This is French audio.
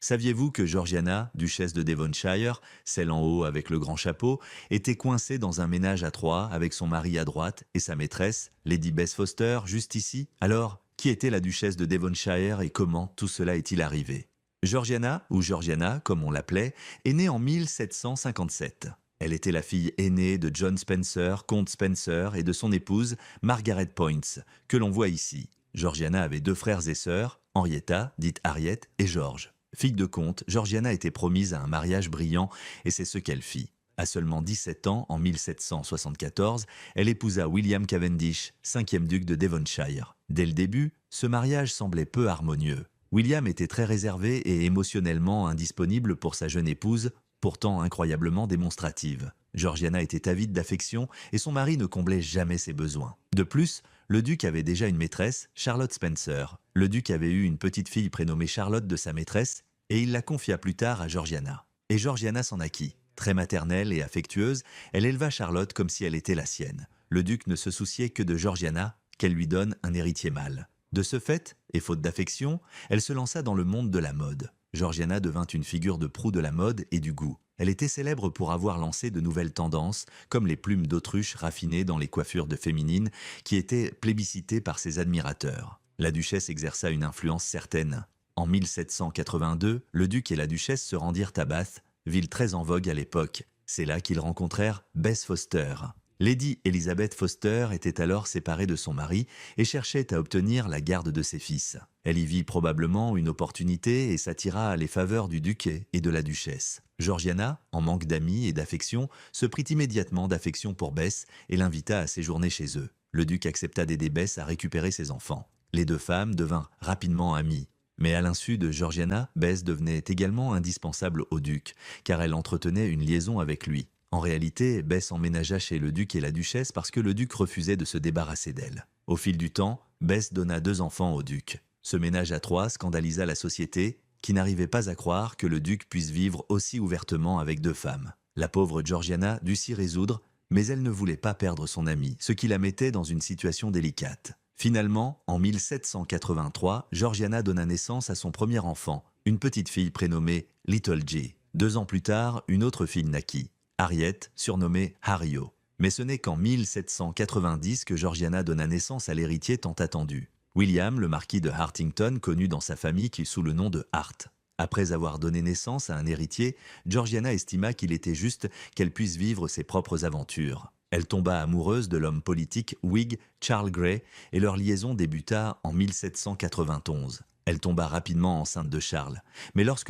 Saviez-vous que Georgiana, duchesse de Devonshire, celle en haut avec le grand chapeau, était coincée dans un ménage à trois avec son mari à droite et sa maîtresse, Lady Bess Foster, juste ici? Alors, qui était la duchesse de Devonshire et comment tout cela est-il arrivé? Georgiana, ou Georgiana comme on l'appelait, est née en 1757. Elle était la fille aînée de John Spencer, comte Spencer, et de son épouse, Margaret Poyntz, que l'on voit ici. Georgiana avait deux frères et sœurs, Henrietta, dite Harriet, et George. Fille de comte, Georgiana était promise à un mariage brillant et c'est ce qu'elle fit. À seulement 17 ans, en 1774, elle épousa William Cavendish, cinquième duc de Devonshire. Dès le début, ce mariage semblait peu harmonieux. William était très réservé et émotionnellement indisponible pour sa jeune épouse, pourtant incroyablement démonstrative. Georgiana était avide d'affection et son mari ne comblait jamais ses besoins. De plus, le duc avait déjà une maîtresse, Charlotte Spencer. Le duc avait eu une petite fille prénommée Charlotte de sa maîtresse et il la confia plus tard à Georgiana. Et Georgiana s'en acquit. Très maternelle et affectueuse, elle éleva Charlotte comme si elle était la sienne. Le duc ne se souciait que de Georgiana, qu'elle lui donne un héritier mâle. De ce fait, et faute d'affection, elle se lança dans le monde de la mode. Georgiana devint une figure de proue de la mode et du goût. Elle était célèbre pour avoir lancé de nouvelles tendances, comme les plumes d'autruche raffinées dans les coiffures de féminines, qui étaient plébiscitées par ses admirateurs. La duchesse exerça une influence certaine. En 1782, le duc et la duchesse se rendirent à Bath, ville très en vogue à l'époque. C'est là qu'ils rencontrèrent Bess Foster. Lady Elizabeth Foster était alors séparée de son mari et cherchait à obtenir la garde de ses fils. Elle y vit probablement une opportunité et s'attira les faveurs du duc et de la duchesse. Georgiana, en manque d'amis et d'affection, se prit immédiatement d'affection pour Bess et l'invita à séjourner chez eux. Le duc accepta d'aider Bess à récupérer ses enfants. Les deux femmes devinrent rapidement amies. Mais à l'insu de Georgiana, Bess devenait également indispensable au duc, car elle entretenait une liaison avec lui. En réalité, Bess emménagea chez le duc et la duchesse parce que le duc refusait de se débarrasser d'elle. Au fil du temps, Bess donna deux enfants au duc. Ce ménage à trois scandalisa la société, qui n'arrivait pas à croire que le duc puisse vivre aussi ouvertement avec deux femmes. La pauvre Georgiana dut s'y résoudre, mais elle ne voulait pas perdre son amie, ce qui la mettait dans une situation délicate. Finalement, en 1783, Georgiana donna naissance à son premier enfant, une petite fille prénommée Little G. 2 ans plus tard, une autre fille naquit, Harriet, surnommée Harrio. Mais ce n'est qu'en 1790 que Georgiana donna naissance à l'héritier tant attendu, William, le marquis de Hartington, connu dans sa famille sous le nom de Hart. Après avoir donné naissance à un héritier, Georgiana estima qu'il était juste qu'elle puisse vivre ses propres aventures. Elle tomba amoureuse de l'homme politique Whig Charles Grey et leur liaison débuta en 1791. Elle tomba rapidement enceinte de Charles, mais lorsque